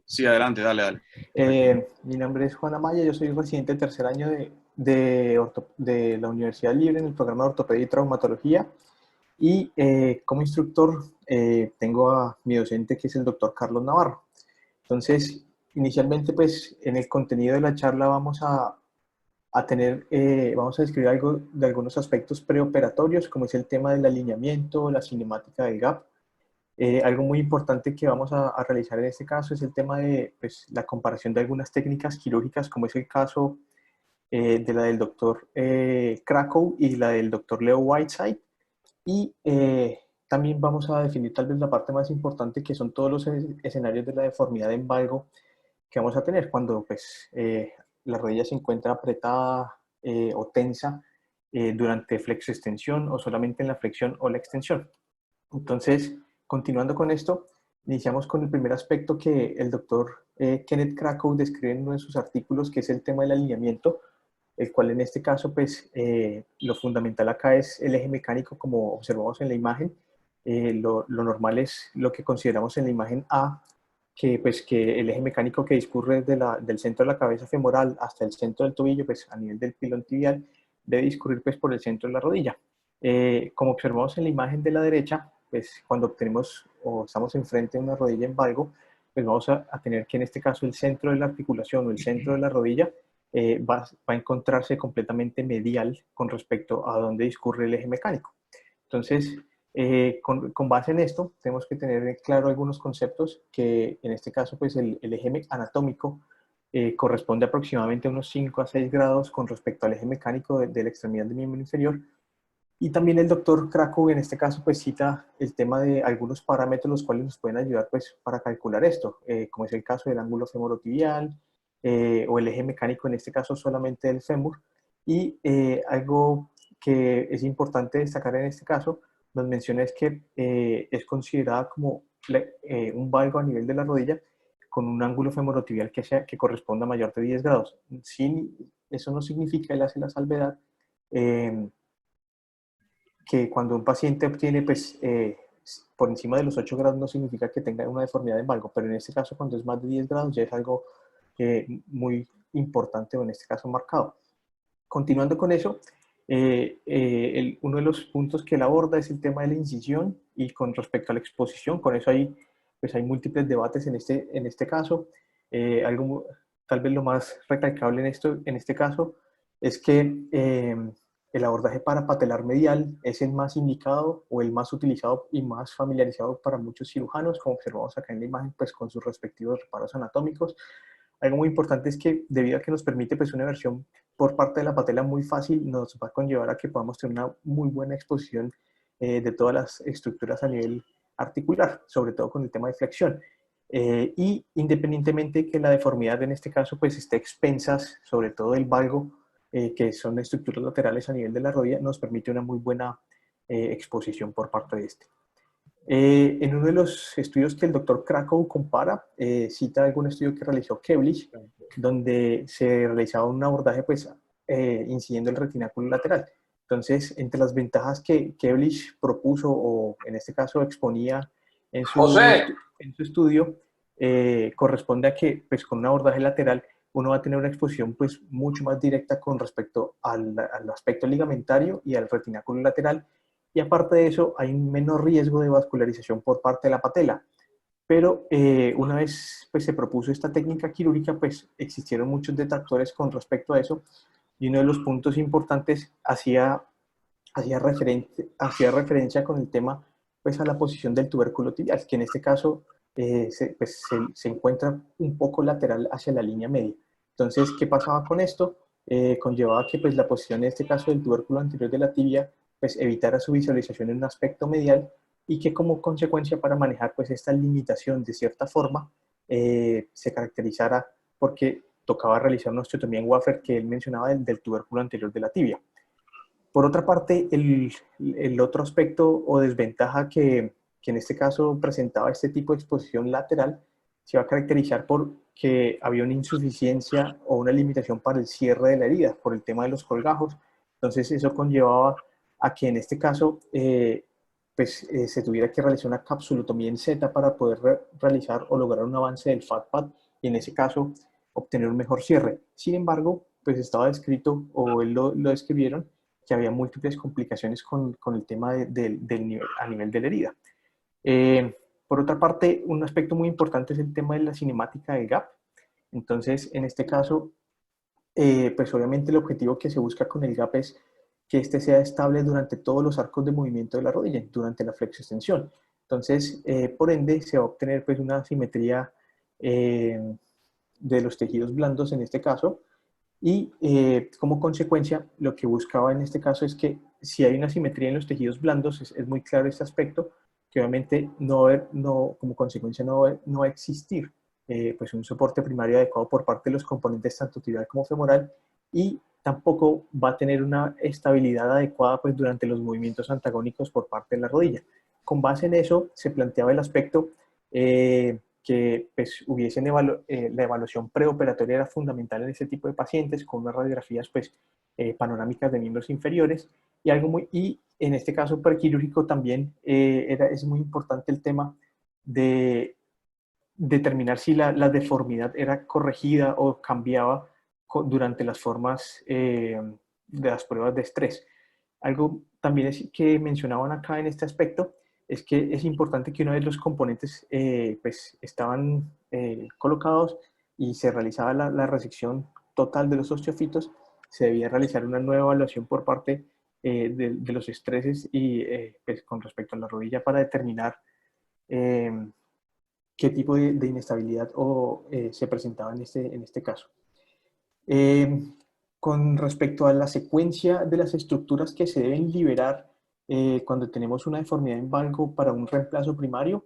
Sí, adelante, dale, dale. Mi nombre es Juan Amaya, yo soy residente de tercer año de la Universidad Libre en el programa de Ortopedia y Traumatología y como instructor tengo a mi docente que es el doctor Carlos Navarro. Entonces, inicialmente pues en el contenido de la charla vamos a describir algo de algunos aspectos preoperatorios como es el tema del alineamiento, la cinemática del gap. Algo muy importante que vamos a realizar en este caso es el tema de pues, la comparación de algunas técnicas quirúrgicas, como es el caso de la del doctor Krakow y la del doctor Leo Whiteside. Y también vamos a definir tal vez la parte más importante, que son todos los escenarios de la deformidad en valgo que vamos a tener cuando pues, la rodilla se encuentra apretada o tensa durante flexo-extensión o solamente en la flexión o la extensión. Entonces, continuando con esto, iniciamos con el primer aspecto que el doctor Kenneth Krakow describe en uno de sus artículos, que es el tema del alineamiento, el cual en este caso, pues, lo fundamental acá es el eje mecánico, como observamos en la imagen. Lo normal es lo que consideramos en la imagen A, que el eje mecánico que discurre del centro de la cabeza femoral hasta el centro del tobillo, pues a nivel del pilón tibial, debe discurrir pues por el centro de la rodilla. Como observamos en la imagen de la derecha, pues cuando obtenemos o estamos enfrente de una rodilla en valgo, pues vamos a tener que en este caso el centro de la articulación o el centro de la rodilla va a encontrarse completamente medial con respecto a donde discurre el eje mecánico. Entonces, con base en esto, tenemos que tener claro algunos conceptos que en este caso, pues el eje anatómico corresponde aproximadamente a unos 5 a 6 grados con respecto al eje mecánico de la extremidad del miembro inferior. Y también el doctor Krakow en este caso pues cita el tema de algunos parámetros los cuales nos pueden ayudar pues para calcular esto, como es el caso del ángulo femorotibial o el eje mecánico en este caso solamente del fémur. Y algo que es importante destacar en este caso, nos menciona es que es considerada como un valgo a nivel de la rodilla con un ángulo femorotibial que corresponda a mayor de 10 grados. Sin, eso no significa, él hace la salvedad, que cuando un paciente obtiene pues, por encima de los 8 grados no significa que tenga una deformidad en valgo, pero en este caso cuando es más de 10 grados ya es algo muy importante o en este caso marcado. Continuando con eso, uno de los puntos que él aborda es el tema de la incisión y con respecto a la exposición, con eso pues hay múltiples debates en este caso. Algo, tal vez lo más recalcable en este caso es que el abordaje parapatelar medial es el más indicado o el más utilizado y más familiarizado para muchos cirujanos, como observamos acá en la imagen, pues con sus respectivos reparos anatómicos. Algo muy importante es que debido a que nos permite pues una versión por parte de la patela muy fácil, nos va a conllevar a que podamos tener una muy buena exposición de todas las estructuras a nivel articular, sobre todo con el tema de flexión. Y independientemente que la deformidad en este caso pues esté expensas, sobre todo el valgo, que son estructuras laterales a nivel de la rodilla, nos permite una muy buena exposición por parte de este. En uno de los estudios que el doctor Krakow compara, cita algún estudio que realizó Kevlich, donde se realizaba un abordaje pues, incidiendo el retináculo lateral. Entonces, entre las ventajas que Kevlich propuso, o en este caso exponía José, en su estudio, corresponde a que pues, con un abordaje lateral uno va a tener una exposición pues, mucho más directa con respecto al aspecto ligamentario y al retináculo lateral, y aparte de eso hay un menor riesgo de vascularización por parte de la patela. Pero una vez pues, se propuso esta técnica quirúrgica, pues existieron muchos detractores con respecto a eso, y uno de los puntos importantes hacía referencia con el tema pues, a la posición del tubérculo tibial, que en este caso se encuentra un poco lateral hacia la línea media. Entonces, ¿qué pasaba con esto? Conllevaba que pues, la posición en este caso del tubérculo anterior de la tibia pues, evitara su visualización en un aspecto medial, y que como consecuencia para manejar pues, esta limitación de cierta forma se caracterizara porque tocaba realizar una osteotomía en wafer que él mencionaba del tubérculo anterior de la tibia. Por otra parte, el otro aspecto o desventaja que en este caso presentaba este tipo de exposición lateral se va a caracterizar por que había una insuficiencia o una limitación para el cierre de la herida por el tema de los colgajos. Entonces eso conllevaba a que en este caso se tuviera que realizar una capsulotomía en Z para poder realizar o lograr un avance del FATPAD y en ese caso obtener un mejor cierre. Sin embargo, pues estaba descrito, o él lo describieron, que había múltiples complicaciones con el tema a nivel de la herida. Por otra parte, un aspecto muy importante es el tema de la cinemática del gap. Entonces, en este caso, pues obviamente el objetivo que se busca con el gap es que este sea estable durante todos los arcos de movimiento de la rodilla, durante la flexoextensión. Entonces, por ende, se va a obtener pues una simetría de los tejidos blandos en este caso, y como consecuencia, lo que buscaba en este caso es que si hay una simetría en los tejidos blandos, es muy claro este aspecto, que obviamente como consecuencia no va a existir pues un soporte primario adecuado por parte de los componentes tanto tibial como femoral, y tampoco va a tener una estabilidad adecuada pues durante los movimientos antagónicos por parte de la rodilla. Con base en eso se planteaba el aspecto que pues, la evaluación preoperatoria era fundamental en este tipo de pacientes, con unas radiografías pues, panorámicas de miembros inferiores, y en este caso prequirúrgico también es muy importante el tema de determinar si la deformidad era corregida o cambiaba durante las formas de las pruebas de estrés. Algo también que mencionaban acá en este aspecto es que es importante que una vez los componentes pues estaban colocados y se realizaba la resección total de los osteofitos, se debía realizar una nueva evaluación por parte de los estreses y pues, con respecto a la rodilla para determinar qué tipo de inestabilidad se presentaba en este caso. Con respecto a la secuencia de las estructuras que se deben liberar cuando tenemos una deformidad en valgo para un reemplazo primario,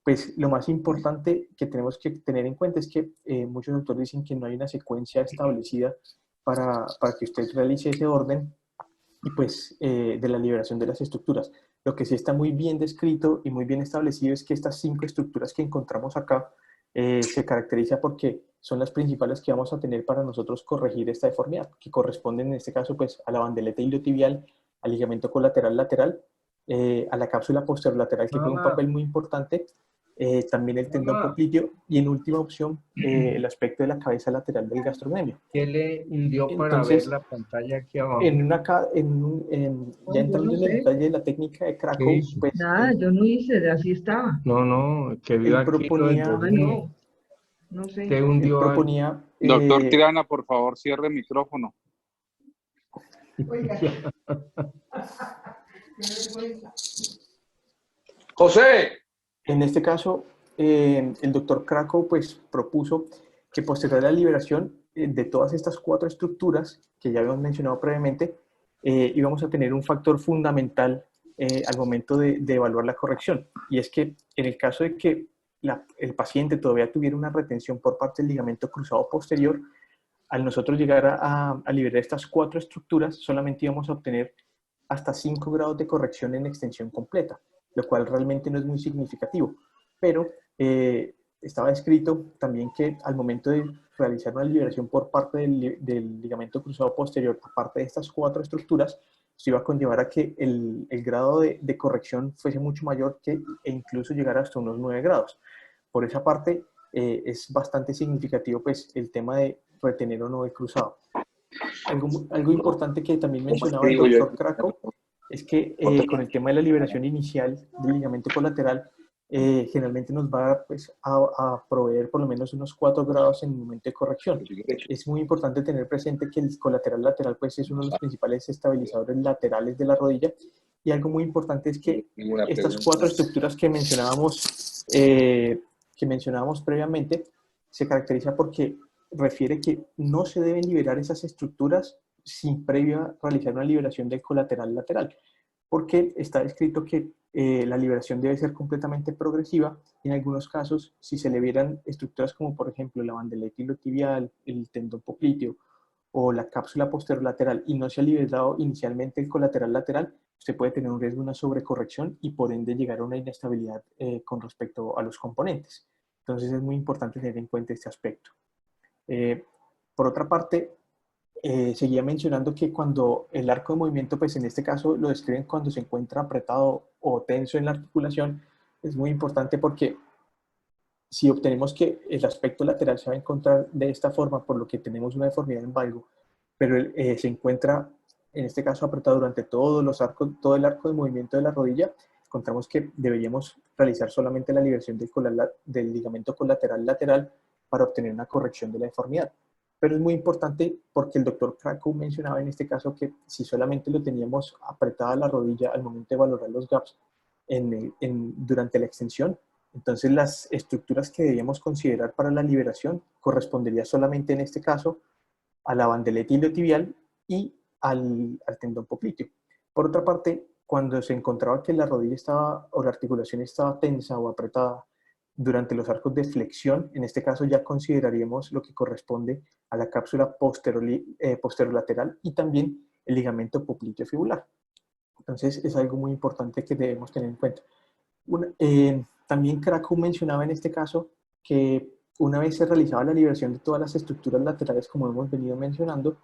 pues lo más importante que tenemos que tener en cuenta es que muchos autores dicen que no hay una secuencia establecida para que usted realice ese orden y pues de la liberación de las estructuras. Lo que sí está muy bien descrito y muy bien establecido es que estas 5 estructuras que encontramos acá se caracteriza porque son las principales que vamos a tener para nosotros corregir esta deformidad, que corresponden en este caso pues a la bandeleta iliotibial, al ligamento colateral lateral, a la cápsula posterolateral que juega un Mamá, papel muy importante, también el tendón mamá, popliteo y en última opción el aspecto de la cabeza lateral del gastrocnemio. ¿qué le hundió para ver Entonces, la pantalla aquí abajo? ya No, yo entrando no en el sé. detalle de la técnica de ¿Qué Krakow, hizo? pues Nada, yo no hice, así estaba. No, no, que vio él aquí lo del proponía, Ah, volumen. no, no sé. ¿Qué él hundió ahí? proponía Doctor Tirana, por favor, cierre el micrófono. Oiga, qué vergüenza. José. en este caso, el doctor Krakow pues propuso que posterior a la liberación de todas estas 4 estructuras que ya habíamos mencionado previamente, íbamos a tener un factor fundamental al momento de evaluar la corrección. Y es que en el caso de que el paciente todavía tuviera una retención por parte del ligamento cruzado posterior, al nosotros llegar a liberar estas 4 estructuras, solamente íbamos a obtener hasta 5 grados de corrección en extensión completa, lo cual realmente no es muy significativo. Pero estaba escrito también que al momento de realizar una liberación por parte del ligamento cruzado posterior, aparte de estas 4 estructuras, se iba a conllevar a que el grado de corrección fuese mucho mayor e incluso llegara hasta unos 9 grados. Por esa parte, es bastante significativo pues, el tema de retener o no el cruzado. Algo importante que también mencionaba el doctor Krakow es que con el tema de la liberación inicial del ligamento colateral, generalmente nos va pues, a proveer por lo menos unos 4 grados en el momento de corrección. Es muy importante tener presente que el colateral lateral pues, es uno de los principales estabilizadores laterales de la rodilla, y algo muy importante es que estas 4 estructuras que mencionábamos previamente se caracteriza porque refiere que no se deben liberar esas estructuras sin previa realizar una liberación del colateral lateral, porque está escrito que la liberación debe ser completamente progresiva. En algunos casos, si se liberan estructuras como por ejemplo la bandeleta iliotibial, el tendón popliteo o la cápsula posterolateral y no se ha liberado inicialmente el colateral lateral, usted puede tener un riesgo de una sobrecorrección y por ende llegar a una inestabilidad con respecto a los componentes. Entonces es muy importante tener en cuenta este aspecto. Por otra parte, seguía mencionando que cuando el arco de movimiento, pues en este caso lo describen cuando se encuentra apretado o tenso en la articulación, es muy importante porque si obtenemos que el aspecto lateral se va a encontrar de esta forma, por lo que tenemos una deformidad en valgo, pero se encuentra, en este caso, apretado durante todo el arco de movimiento de la rodilla, encontramos que deberíamos realizar solamente la liberación del ligamento colateral lateral para obtener una corrección de la deformidad. Pero es muy importante porque el doctor Krakow mencionaba en este caso que si solamente lo teníamos apretada la rodilla al momento de valorar los gaps durante la extensión, entonces las estructuras que debíamos considerar para la liberación correspondería solamente en este caso a la bandeleta iliotibial y al tendón popliteo. Por otra parte, cuando se encontraba que la rodilla estaba o la articulación estaba tensa o apretada durante los arcos de flexión, en este caso ya consideraríamos lo que corresponde a la cápsula posterolateral y también el ligamento popliteo fibular. Entonces es algo muy importante que debemos tener en cuenta. También Krakow mencionaba en este caso que una vez se realizaba la liberación de todas las estructuras laterales, como hemos venido mencionando,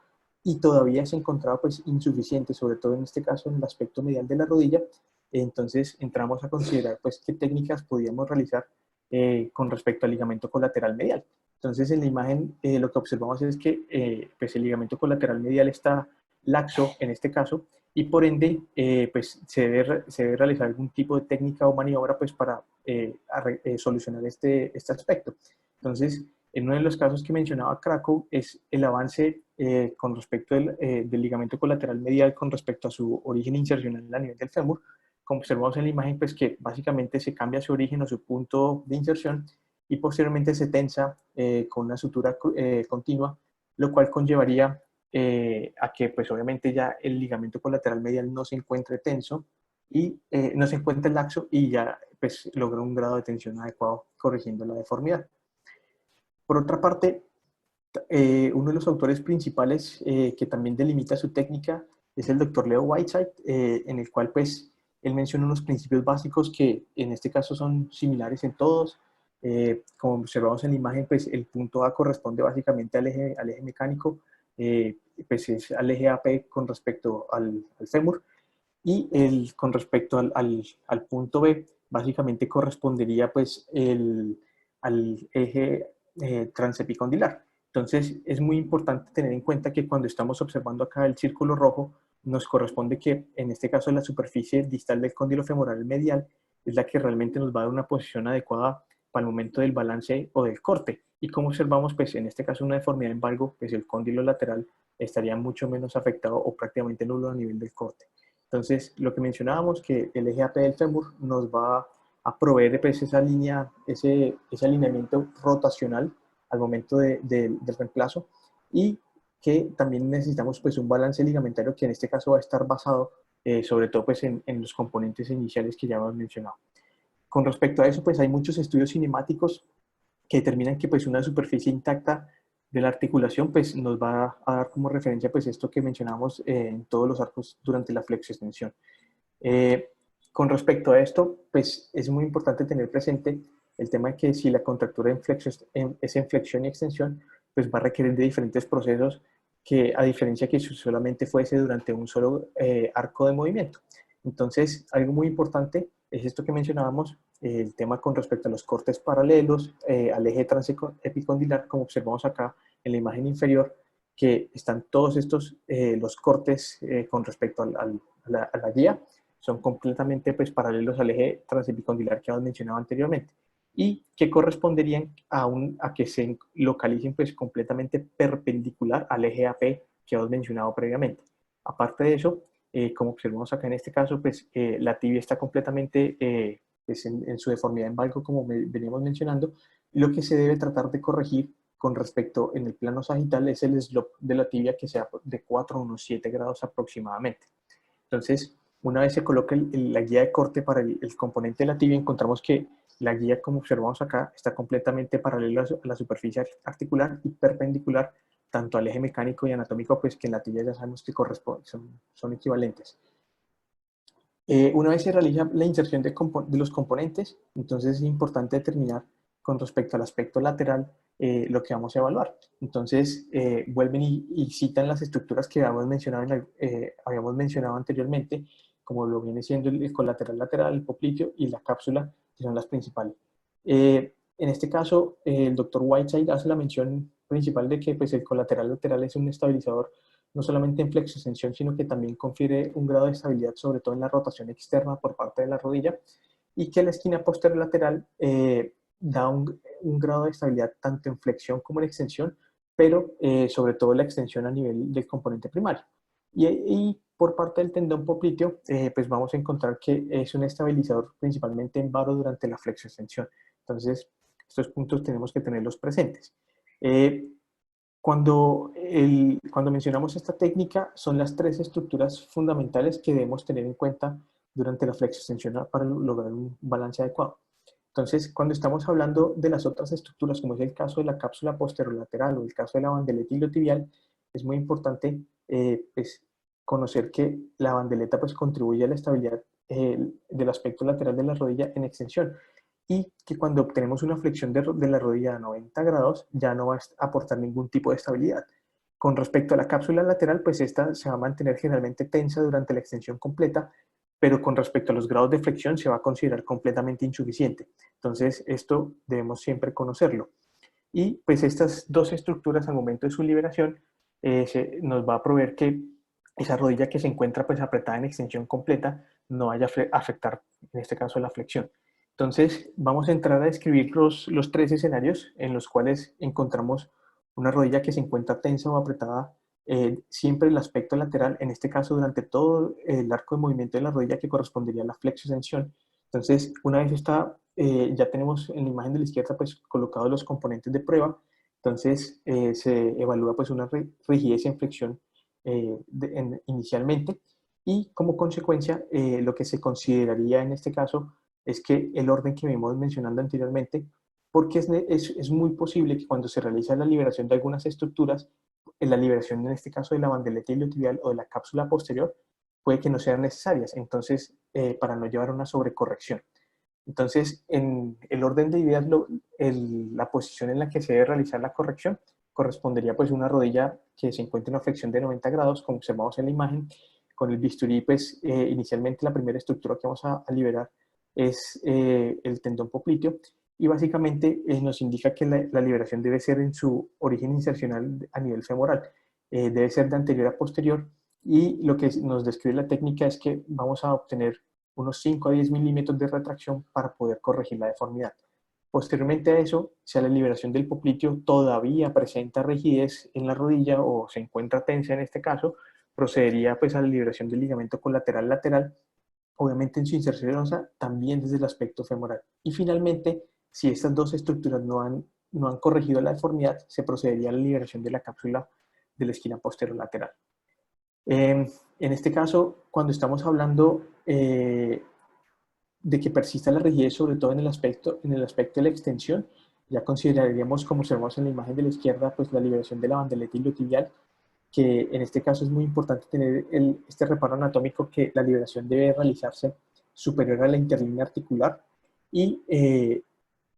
y todavía se encontraba pues insuficiente, sobre todo en este caso en el aspecto medial de la rodilla, entonces entramos a considerar pues qué técnicas podíamos realizar con respecto al ligamento colateral medial. Entonces en la imagen lo que observamos es que pues el ligamento colateral medial está laxo en este caso, y por ende pues se debe realizar algún tipo de técnica o maniobra pues para solucionar este aspecto. Entonces, en uno de los casos que mencionaba Krakow es el avance con respecto del ligamento colateral medial con respecto a su origen insercional a nivel del fémur. Como observamos en la imagen, pues que básicamente se cambia su origen o su punto de inserción y posteriormente se tensa con una sutura continua, lo cual conllevaría a que pues obviamente ya el ligamento colateral medial no se encuentre tenso y no se encuentre laxo y ya pues logra un grado de tensión adecuado corrigiendo la deformidad. Por otra parte, uno de los autores principales que también delimita su técnica es el doctor Leo Whiteside, en el cual pues él menciona unos principios básicos que en este caso son similares en todos. Como observamos en la imagen, pues el punto A corresponde básicamente al eje mecánico, pues es al eje AP con respecto al fémur, y con respecto al punto B, básicamente correspondería pues al eje transepicondilar. Entonces es muy importante tener en cuenta que cuando estamos observando acá el círculo rojo, nos corresponde que en este caso la superficie distal del cóndilo femoral medial es la que realmente nos va a dar una posición adecuada para el momento del balance o del corte. Y como observamos, pues en este caso una deformidad en valgo, pues el cóndilo lateral estaría mucho menos afectado o prácticamente nulo a nivel del corte. Entonces, lo que mencionábamos, que el eje AP del fémur nos va a proveer pues, esa línea, ese alineamiento rotacional al momento del reemplazo, y que también necesitamos pues, un balance ligamentario que en este caso va a estar basado sobre todo pues, en los componentes iniciales que ya hemos mencionado. Con respecto a eso, pues hay muchos estudios cinemáticos que determinan que pues, una superficie intacta de la articulación pues, nos va a dar como referencia pues, esto que mencionamos en todos los arcos durante la flexoextensión. Con respecto a esto, pues es muy importante tener presente el tema de que si la contractura es en flexión y extensión, pues va a requerir de diferentes procesos que a diferencia que si solamente fuese durante un solo arco de movimiento. Entonces, algo muy importante es esto que mencionábamos, el tema con respecto a los cortes paralelos, al eje transepicondilar, como observamos acá en la imagen inferior, que están todos estos, los cortes con respecto a la guía, son completamente pues, paralelos al eje transepicondilar que hemos mencionado anteriormente, y que corresponderían a que se localicen pues, completamente perpendicular al eje AP que hemos mencionado previamente. Aparte de eso, como observamos acá en este caso, pues la tibia está completamente pues, en su deformidad en valgo, como veníamos mencionando, y lo que se debe tratar de corregir con respecto en el plano sagital es el slope de la tibia, que sea de 4 a unos 7 grados aproximadamente. Entonces, una vez se coloca la guía de corte para el componente de la tibia, encontramos que la guía, como observamos acá, está completamente paralela a la superficie articular y perpendicular tanto al eje mecánico y anatómico, pues que en la tibia ya sabemos que son equivalentes. Una vez se realiza la inserción de los componentes, entonces es importante determinar con respecto al aspecto lateral lo que vamos a evaluar. Entonces vuelven y citan las estructuras que habíamos mencionado anteriormente como lo viene siendo el colateral lateral, el popliteo y la cápsula, que son las principales. En este caso, el doctor Whiteside hace la mención principal de que pues, el colateral lateral es un estabilizador no solamente en flexoextensión, sino que también confiere un grado de estabilidad, sobre todo en la rotación externa por parte de la rodilla, y que la esquina posterolateral da un grado de estabilidad tanto en flexión como en extensión, pero sobre todo la extensión a nivel del componente primario. Y por parte del tendón popliteo, pues vamos a encontrar que es un estabilizador principalmente en varo durante la flexoextensión. Entonces, estos puntos tenemos que tenerlos presentes. Cuando mencionamos esta técnica, son las tres estructuras fundamentales que debemos tener en cuenta durante la flexoextensión para lograr un balance adecuado. Entonces, cuando estamos hablando de las otras estructuras, como es el caso de la cápsula posterolateral o el caso de la bandeleta iliotibial, es muy importante pues, conocer que la bandeleta pues, contribuye a la estabilidad del aspecto lateral de la rodilla en extensión, y que cuando obtenemos una flexión de la rodilla a 90 grados ya no va a aportar ningún tipo de estabilidad. Con respecto a la cápsula lateral, pues esta se va a mantener generalmente tensa durante la extensión completa, pero con respecto a los grados de flexión se va a considerar completamente insuficiente. Entonces, esto debemos siempre conocerlo. Y pues estas dos estructuras al momento de su liberación nos va a proveer que esa rodilla que se encuentra pues apretada en extensión completa no vaya a afectar, en este caso, la flexión. Entonces, vamos a entrar a describir los tres escenarios en los cuales encontramos una rodilla que se encuentra tensa o apretada, siempre el aspecto lateral, en este caso durante todo el arco de movimiento de la rodilla que correspondería a la flexoextensión. Entonces, una vez está, ya tenemos en la imagen de la izquierda pues colocados los componentes de prueba, entonces se evalúa pues una rigidez en flexión inicialmente, y como consecuencia lo que se consideraría en este caso es que el orden que vimos mencionando anteriormente, porque es muy posible que cuando se realiza la liberación de algunas estructuras, la liberación en este caso de la bandeleta iliotibial o de la cápsula posterior, puede que no sean necesarias, entonces para no llevar una sobrecorrección. Entonces, en el orden de ideas, la posición en la que se debe realizar la corrección correspondería pues a una rodilla que se encuentra en una flexión de 90 grados, como observamos en la imagen, con el bisturí, pues inicialmente la primera estructura que vamos a liberar es el tendón popliteo, y básicamente nos indica que la liberación debe ser en su origen insercional a nivel femoral, debe ser de anterior a posterior, y lo que nos describe la técnica es que vamos a obtener unos 5 a 10 milímetros de retracción para poder corregir la deformidad. Posteriormente a eso, si a la liberación del popliteo todavía presenta rigidez en la rodilla o se encuentra tensa en este caso, procedería pues a la liberación del ligamento colateral lateral, obviamente en su inserción venosa, también desde el aspecto femoral. Y finalmente, si estas dos estructuras no han corregido la deformidad, se procedería a la liberación de la cápsula de la esquina posterolateral. En este caso, cuando estamos hablando de que persista la rigidez, sobre todo en el aspecto de la extensión, ya consideraríamos, como observamos en la imagen de la izquierda, pues la liberación de la bandeleta iliotibial, que en este caso es muy importante tener este reparo anatómico, que la liberación debe realizarse superior a la interlínea articular, y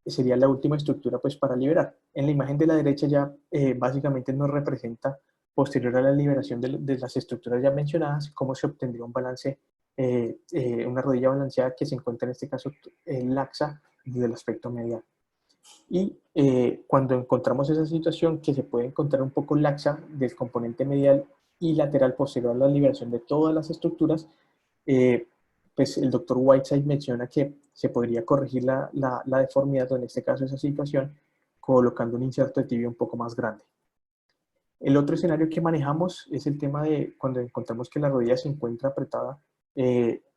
sería la última estructura pues para liberar. En la imagen de la derecha ya básicamente nos representa, posterior a la liberación de las estructuras ya mencionadas, cómo se obtendría un balance, una rodilla balanceada que se encuentra en este caso laxa desde el aspecto medial. Y cuando encontramos esa situación que se puede encontrar un poco laxa del componente medial y lateral posterior a la liberación de todas las estructuras, pues el doctor Whiteside menciona que se podría corregir la deformidad, o en este caso esa situación, colocando un injerto de tibia un poco más grande. El otro escenario que manejamos es el tema de cuando encontramos que la rodilla se encuentra apretada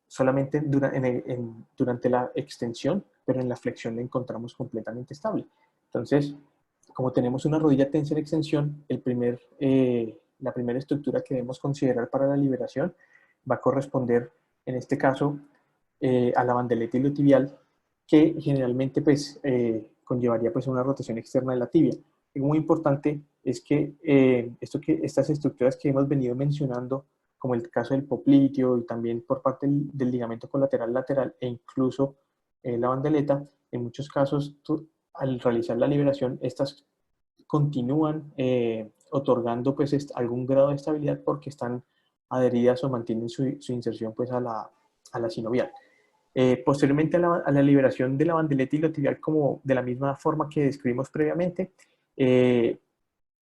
solamente durante la extensión, pero en la flexión la encontramos completamente estable. Entonces, como tenemos una rodilla tensa en extensión, la primera estructura que debemos considerar para la liberación va a corresponder, en este caso, a la bandeleta iliotibial, que generalmente pues, conllevaría pues, una rotación externa de la tibia. Algo muy importante es que, estas estructuras que hemos venido mencionando, como el caso del popliteo y también por parte del ligamento colateral lateral e incluso la bandeleta, en muchos casos al realizar la liberación, estas continúan otorgando pues, algún grado de estabilidad porque están adheridas o mantienen su inserción pues, a a la sinovial. Posteriormente a la liberación de la bandeleta iliotibial, como de la misma forma que describimos previamente,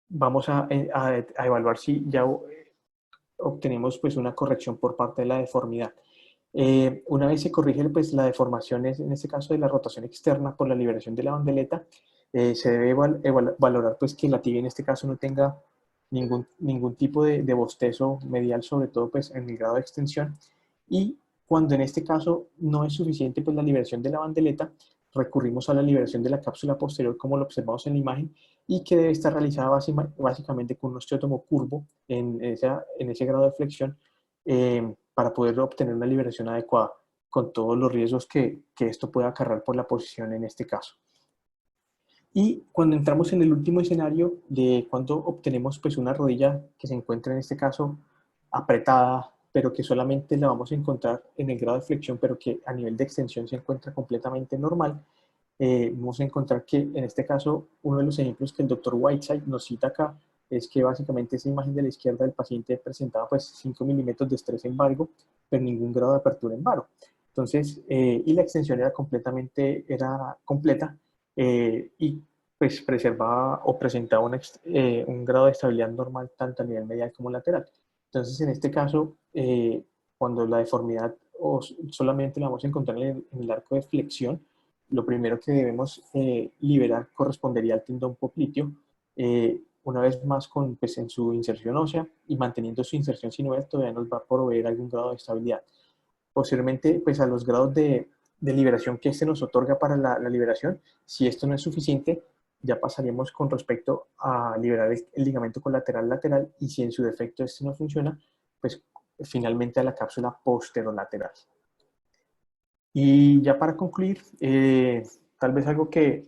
vamos a evaluar si ya obtenemos pues una corrección por parte de la deformidad. Una vez se corrige pues la deformación, en este caso de la rotación externa por la liberación de la bandeleta, se debe valorar pues que la tibia en este caso no tenga ningún tipo de bostezo medial, sobre todo pues en el grado de extensión, y cuando en este caso no es suficiente pues la liberación de la bandeleta, recurrimos a la liberación de la cápsula posterior como lo observamos en la imagen, y que debe estar realizada básicamente con un osteótomo curvo en ese grado de flexión, para poder obtener una liberación adecuada, con todos los riesgos que esto pueda acarrear por la posición en este caso. Y cuando entramos en el último escenario de cuando obtenemos pues una rodilla que se encuentra en este caso apretada, pero que solamente la vamos a encontrar en el grado de flexión, pero que a nivel de extensión se encuentra completamente normal, vamos a encontrar que en este caso uno de los ejemplos que el doctor Whiteside nos cita acá es que básicamente esa imagen de la izquierda del paciente presentaba pues 5 milímetros de estrés en valgo, pero ningún grado de apertura en varo. Entonces, y la extensión era completa, y pues preservaba o presentaba un grado de estabilidad normal tanto a nivel medial como lateral. Entonces, en este caso, cuando la deformidad solamente la vamos a encontrar en el arco de flexión, lo primero que debemos liberar correspondería al tendón popliteo, una vez más pues, en su inserción ósea, y manteniendo su inserción sinovial todavía nos va a proveer algún grado de estabilidad. Posteriormente, pues a los grados de liberación que este nos otorga para la liberación, si esto no es suficiente, ya pasaríamos con respecto a liberar el ligamento colateral lateral, y si en su defecto este no funciona, pues finalmente a la cápsula posterolateral. Y ya para concluir, tal vez algo que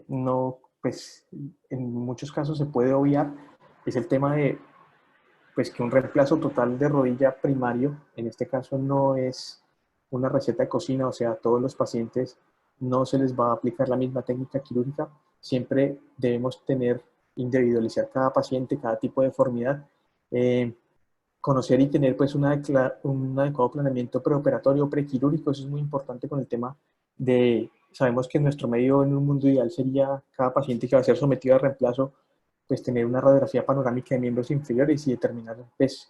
no, pues en muchos casos se puede obviar, es el tema de pues que un reemplazo total de rodilla primario, en este caso no es una receta de cocina, o sea, a todos los pacientes no se les va a aplicar la misma técnica quirúrgica, siempre debemos individualizar cada paciente, cada tipo de deformidad, conocer y tener pues un adecuado planeamiento preoperatorio, prequirúrgico. Eso es muy importante con el tema de, sabemos que en nuestro medio, en un mundo ideal, sería cada paciente que va a ser sometido a reemplazo, pues tener una radiografía panorámica de miembros inferiores y determinar pues,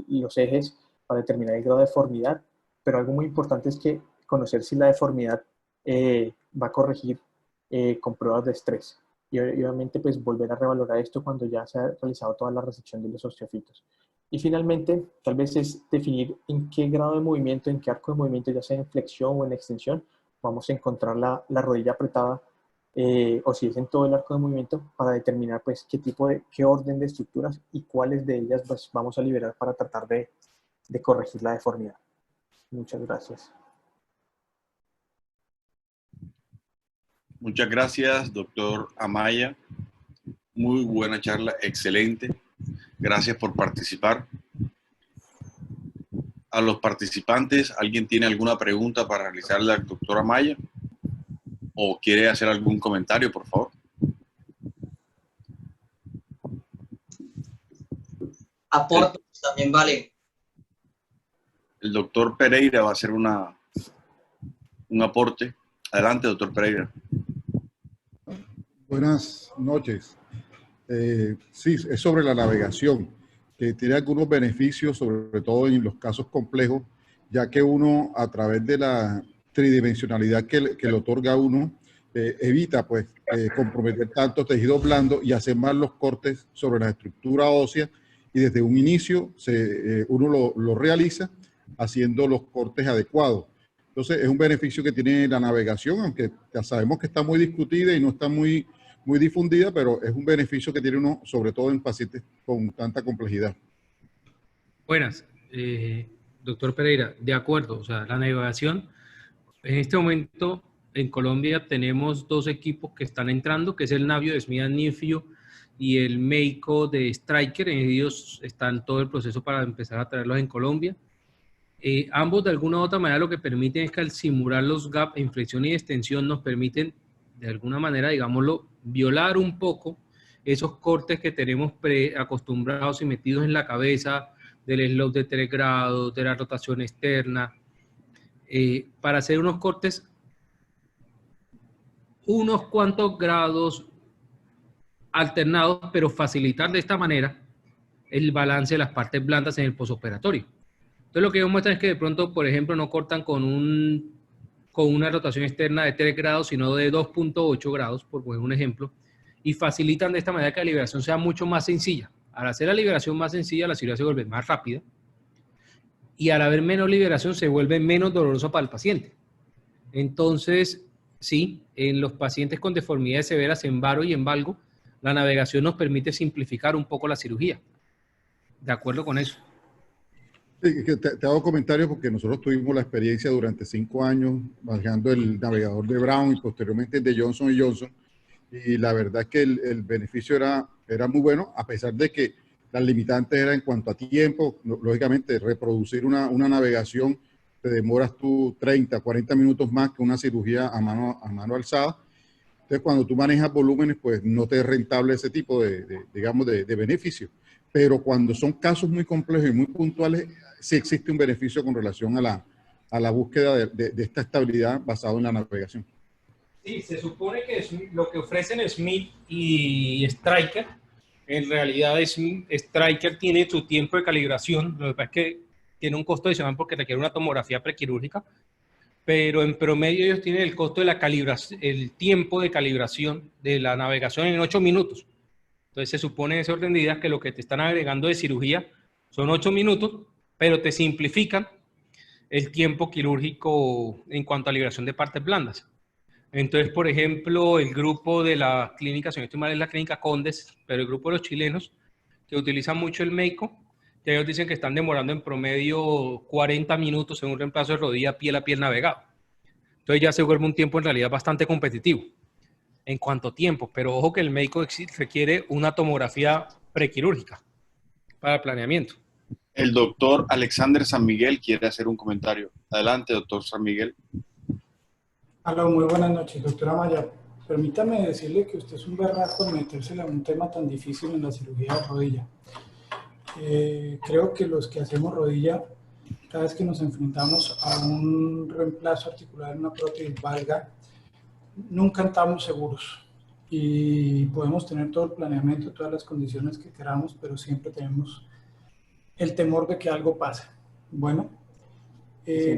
los ejes para determinar el grado de deformidad, pero algo muy importante es que conocer si la deformidad va a corregir con pruebas de estrés, y obviamente pues volver a revalorar esto cuando ya se ha realizado toda la resección de los osteofitos. Y finalmente, tal vez es definir en qué grado de movimiento, en qué arco de movimiento, ya sea en flexión o en extensión, vamos a encontrar la rodilla apretada, o si es en todo el arco de movimiento, para determinar pues qué orden de estructuras y cuáles de ellas pues, vamos a liberar para tratar de corregir la deformidad. Muchas gracias. Muchas gracias, doctor Amaya. Muy buena charla, excelente. Gracias por participar. A los participantes, ¿alguien tiene alguna pregunta para realizarle al doctor Amaya? ¿O quiere hacer algún comentario, por favor? Aporte, también vale. El doctor Pereira va a hacer un aporte. Adelante, doctor Pereira. Buenas noches. Sí, es sobre la navegación, que tiene algunos beneficios, sobre todo en los casos complejos, ya que uno, a través de la tridimensionalidad que le otorga a uno, evita pues comprometer tanto tejido blando y hacer más los cortes sobre la estructura ósea, y desde un inicio uno lo realiza haciendo los cortes adecuados. Entonces es un beneficio que tiene la navegación, aunque ya sabemos que está muy discutida y no está muy difundida, pero es un beneficio que tiene uno, sobre todo en pacientes con tanta complejidad. Buenas, doctor Pereira, de acuerdo, o sea, la navegación, en este momento en Colombia tenemos 2 equipos que están entrando, que es el Navio de Smith & Nephew y el Meiko de Stryker. Ellos están en todo el proceso para empezar a traerlos en Colombia. Ambos de alguna u otra manera lo que permiten es que al simular los gaps, inflexión y extensión, nos permiten de alguna manera, digámoslo, violar un poco esos cortes que tenemos acostumbrados y metidos en la cabeza del slope de 3 grados, de la rotación externa, para hacer unos cortes unos cuantos grados alternados, pero facilitar de esta manera el balance de las partes blandas en el posoperatorio. Entonces lo que ellos muestran es que de pronto, por ejemplo, no cortan con una rotación externa de 3 grados, sino de 2.8 grados, por poner un ejemplo, y facilitan de esta manera que la liberación sea mucho más sencilla. Al hacer la liberación más sencilla, la cirugía se vuelve más rápida, y al haber menos liberación se vuelve menos doloroso para el paciente. Entonces, sí, en los pacientes con deformidades severas en varo y en valgo, la navegación nos permite simplificar un poco la cirugía. ¿De acuerdo con eso? Sí, te hago comentarios porque nosotros tuvimos la experiencia durante 5 años manejando el navegador de Brown y posteriormente el de Johnson & Johnson, y la verdad es que el beneficio era muy bueno, a pesar de que las limitantes eran en cuanto a tiempo. Lógicamente, reproducir una navegación te demoras tú 30, 40 minutos más que una cirugía a mano alzada. Entonces, cuando tú manejas volúmenes, pues no te es rentable ese tipo de beneficio. Pero cuando son casos muy complejos y muy puntuales, sí existe un beneficio con relación a la búsqueda de esta estabilidad basada en la navegación. Sí, se supone que lo que ofrecen Smith y Stryker, en realidad Stryker tiene su tiempo de calibración, lo que pasa es que tiene un costo adicional porque requiere una tomografía prequirúrgica, pero en promedio ellos tienen el costo de la calibración, el tiempo de calibración de la navegación en 8 minutos. Entonces se supone en ese orden de ideas que lo que te están agregando de cirugía son 8 minutos, pero te simplifican el tiempo quirúrgico en cuanto a liberación de partes blandas. Entonces, por ejemplo, el grupo de la clínica, si no estoy mal, es la clínica Condes, pero el grupo de los chilenos que utilizan mucho el MEICO, que ellos dicen que están demorando en promedio 40 minutos en un reemplazo de rodilla piel a piel navegado. Entonces ya se vuelve un tiempo en realidad bastante competitivo en cuanto a tiempo, pero ojo que el MEICO requiere una tomografía prequirúrgica para el planeamiento. El doctor Alexander San Miguel quiere hacer un comentario. Adelante, doctor San Miguel. Hola, muy buenas noches, doctora Maya. Permítame decirle que usted es un berraco en meterse en un tema tan difícil en la cirugía de rodilla. Creo que los que hacemos rodilla, cada vez que nos enfrentamos a un reemplazo articular en una prótesis valga, nunca estamos seguros. Y podemos tener todo el planeamiento, todas las condiciones que queramos, pero siempre tenemos el temor de que algo pase. Bueno,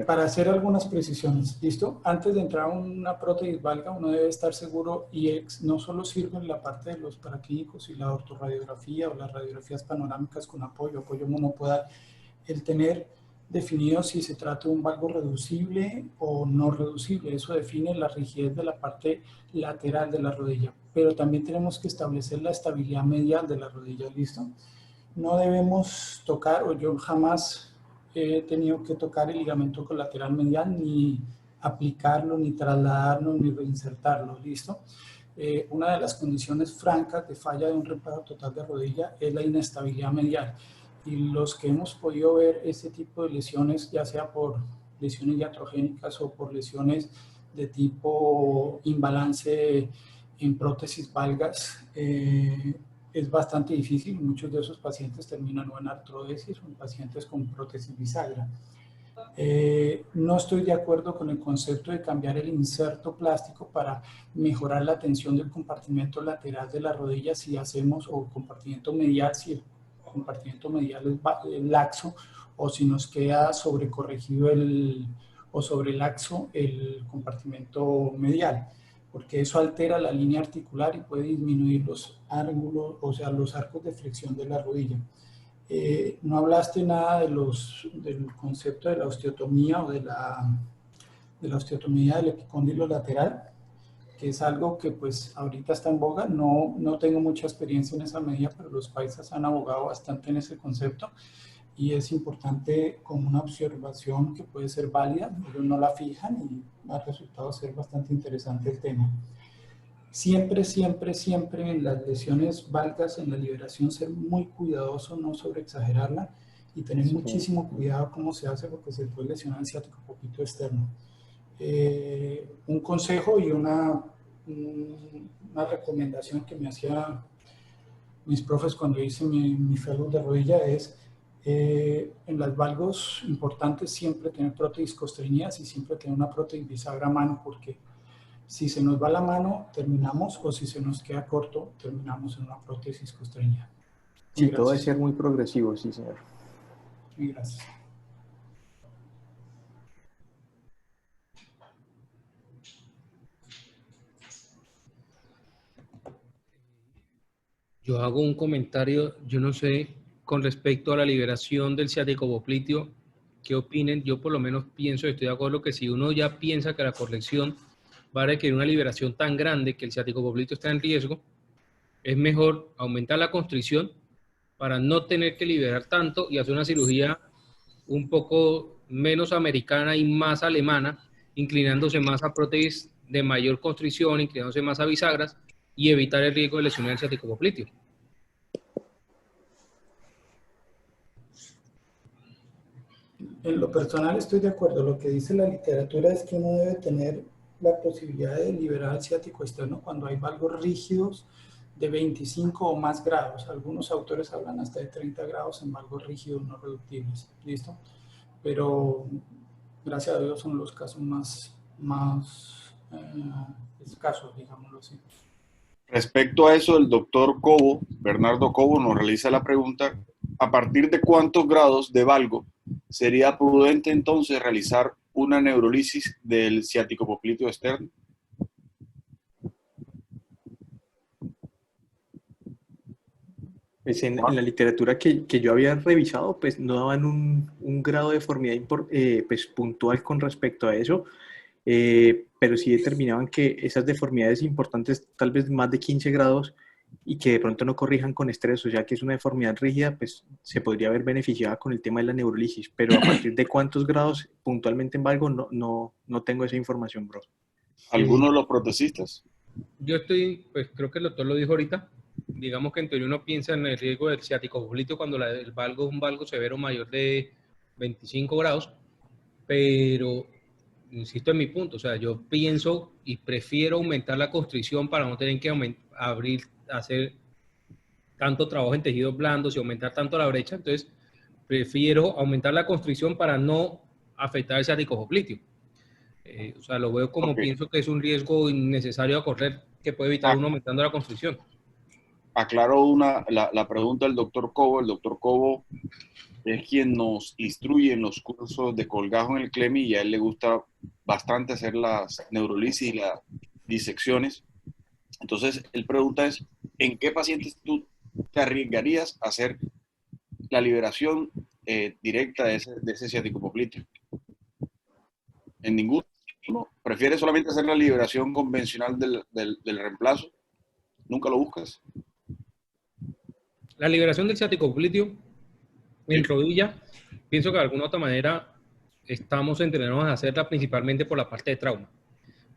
para hacer algunas precisiones, ¿listo? Antes de entrar a una prótesis valga, uno debe estar seguro y no solo sirve en la parte de los paraclínicos y la ortorradiografía o las radiografías panorámicas con apoyo monopodal, el tener definido si se trata de un valgo reducible o no reducible. Eso define la rigidez de la parte lateral de la rodilla, pero también tenemos que establecer la estabilidad medial de la rodilla, ¿listo? No debemos tocar, o yo jamás he tenido que tocar el ligamento colateral medial, ni aplicarlo, ni trasladarlo, ni reinsertarlo, ¿listo? Una de las condiciones francas de falla de un reemplazo total de rodilla es la inestabilidad medial. Y los que hemos podido ver este tipo de lesiones, ya sea por lesiones iatrogénicas o por lesiones de tipo imbalance en prótesis valgas, es bastante difícil. Muchos de esos pacientes terminan o en artrodesis o en pacientes con prótesis bisagra. No estoy de acuerdo con el concepto de cambiar el inserto plástico para mejorar la tensión del compartimento lateral de la rodilla si hacemos, o compartimento medial, si el compartimento medial es laxo, o si nos queda sobrecorregido o sobrelaxo el compartimento medial, porque eso altera la línea articular y puede disminuir los ángulos, o sea, los arcos de flexión de la rodilla. No hablaste nada del concepto de la osteotomía o de la osteotomía del epicóndilo lateral, que es algo que pues ahorita está en boga. No tengo mucha experiencia en esa medida, pero los paisas han abogado bastante en ese concepto y es importante como una observación que puede ser válida. Ellos no la fijan y ha resultado ser bastante interesante el tema. Siempre, siempre, siempre en las lesiones valgas, en la liberación, ser muy cuidadoso, no sobreexagerarla y tener muchísimo cuidado cómo se hace, porque se puede lesionar el ciático poquito externo. Un consejo y una recomendación que me hacían mis profes cuando hice mi fellow de rodilla es En las valgos importantes siempre tener prótesis costreñidas y siempre tener una prótesis bisagra a mano, porque si se nos va la mano, terminamos, o si se nos queda corto, terminamos en una prótesis costreñida. Sí, todo debe ser muy progresivo, sí, señor. Muy gracias. Yo hago un comentario, yo no sé, con respecto a la liberación del ciático popliteo, ¿qué opinen? Yo por lo menos pienso, estoy de acuerdo que si uno ya piensa que la corrección va a requerir una liberación tan grande que el ciático popliteo está en riesgo, es mejor aumentar la constricción para no tener que liberar tanto y hacer una cirugía un poco menos americana y más alemana, inclinándose más a prótesis de mayor constricción, inclinándose más a bisagras, y evitar el riesgo de lesionar el ciático popliteo. En lo personal estoy de acuerdo. Lo que dice la literatura es que uno debe tener la posibilidad de liberar el ciático externo cuando hay valgos rígidos de 25 o más grados. Algunos autores hablan hasta de 30 grados en valgos rígidos no reductibles. ¿Listo? Pero gracias a Dios son los casos más escasos, digámoslo así. Respecto a eso, el doctor Cobo, Bernardo Cobo, nos realiza la pregunta: ¿a partir de cuántos grados de valgo sería prudente entonces realizar una neurolisis del ciático popliteo externo? Pues en la literatura que yo había revisado, pues no daban un grado de deformidad pues puntual con respecto a eso, pero sí determinaban que esas deformidades importantes, tal vez más de 15 grados, y que de pronto no corrijan con estrés, o sea que es una deformidad rígida, pues se podría haber beneficiado con el tema de la neurolisis, pero a partir de cuántos grados puntualmente en valgo, no tengo esa información, bro. ¿Alguno de los protecistas? Yo pues creo que el doctor lo dijo ahorita, digamos que en teoría uno piensa en el riesgo del ciático popliteo cuando el valgo es un valgo severo mayor de 25 grados, pero insisto en mi punto, o sea, yo pienso y prefiero aumentar la constricción para no tener que hacer tanto trabajo en tejidos blandos y aumentar tanto la brecha. Entonces prefiero aumentar la constricción para no afectar el ciático popliteo. O sea, lo veo como pienso que es un riesgo innecesario a correr que puede evitar uno aumentando la constricción. Aclaro la pregunta del doctor Cobo. El doctor Cobo es quien nos instruye en los cursos de colgajo en el CLEMI y a él le gusta bastante hacer las neurolisis y las disecciones. Entonces, él pregunta es, ¿en qué pacientes tú te arriesgarías a hacer la liberación directa de ese ciático popliteo? ¿En ninguno? ¿Prefieres solamente hacer la liberación convencional del reemplazo? ¿Nunca lo buscas? La liberación del ciático popliteo en rodilla, pienso que de alguna otra manera estamos entrenados a hacerla principalmente por la parte de trauma.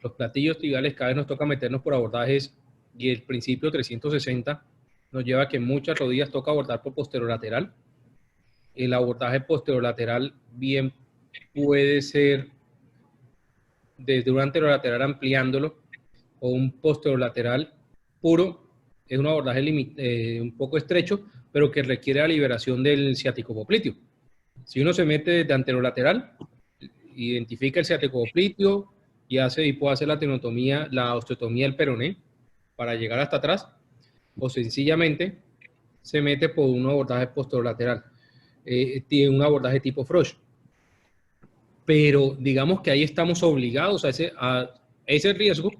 Los platillos tibiales cada vez nos toca meternos por abordajes y el principio 360 nos lleva a que en muchas rodillas toca abordar por posterolateral. El abordaje posterolateral bien puede ser desde un anterolateral ampliándolo o un posterolateral puro. Es un abordaje un poco estrecho, pero que requiere la liberación del ciático popliteo. Si uno se mete desde anterolateral, identifica el ciático popliteo y puede hacer la tenotomía, la osteotomía del peroné para llegar hasta atrás, o sencillamente se mete por un abordaje posterolateral. Tiene un abordaje tipo Frosch. Pero digamos que ahí estamos obligados a ese riesgo,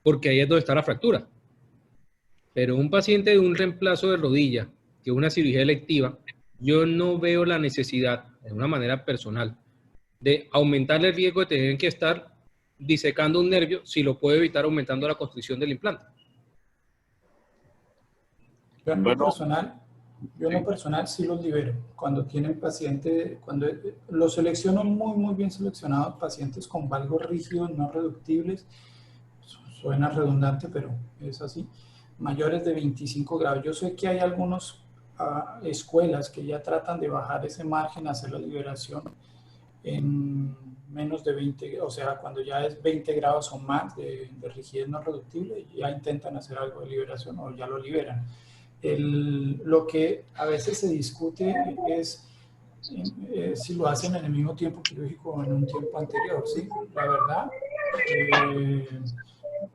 porque ahí es donde está la fractura. Pero un paciente de un reemplazo de rodilla, que es una cirugía electiva, yo no veo la necesidad, de una manera personal, de aumentarle el riesgo de tener que estar disecando un nervio si lo puede evitar aumentando la constricción del implante. Yo en lo personal sí los libero. Cuando tienen pacientes, cuando los selecciono muy bien seleccionados, pacientes con valgos rígidos no reductibles, suena redundante, pero es así, mayores de 25 grados. Yo sé que hay algunas escuelas que ya tratan de bajar ese margen, hacer la liberación en menos de 20, o sea, cuando ya es 20 grados o más de rigidez no reductible, ya intentan hacer algo de liberación o ya lo liberan. lo que a veces se discute es si lo hacen en el mismo tiempo quirúrgico o en un tiempo anterior, ¿sí? La verdad,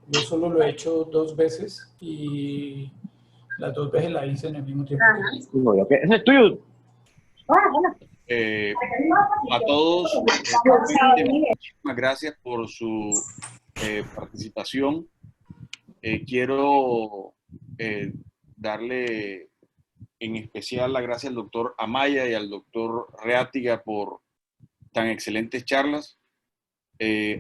yo solo lo he hecho 2 veces y las 2 veces la hice en el mismo tiempo quirúrgico. ¿Ese es tuyo? A todos, muchísimas gracias por su participación. Quiero darle en especial la gracia al doctor Amaya y al doctor Reátiga por tan excelentes charlas.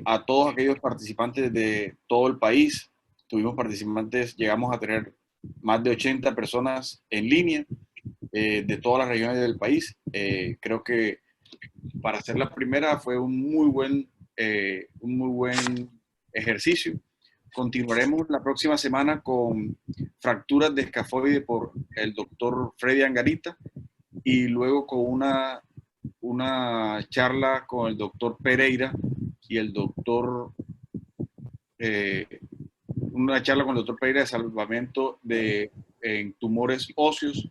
A todos aquellos participantes de todo el país, tuvimos participantes, llegamos a tener más de 80 personas en línea de todas las regiones del país. Creo que para hacer la primera fue un muy buen ejercicio. Continuaremos la próxima semana con fracturas de escafoide por el doctor Freddy Angarita y luego con una charla con el doctor Pereira y el doctor de salvamento en tumores óseos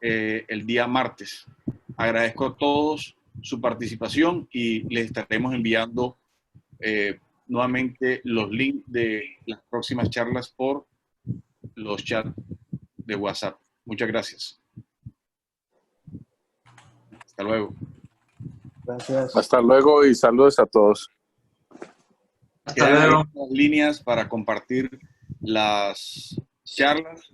el día martes. Agradezco a todos su participación y les estaremos enviando nuevamente los links de las próximas charlas por los chats de WhatsApp. Muchas gracias. Hasta luego. Gracias. Hasta luego y saludos a todos. Quedan las líneas para compartir las charlas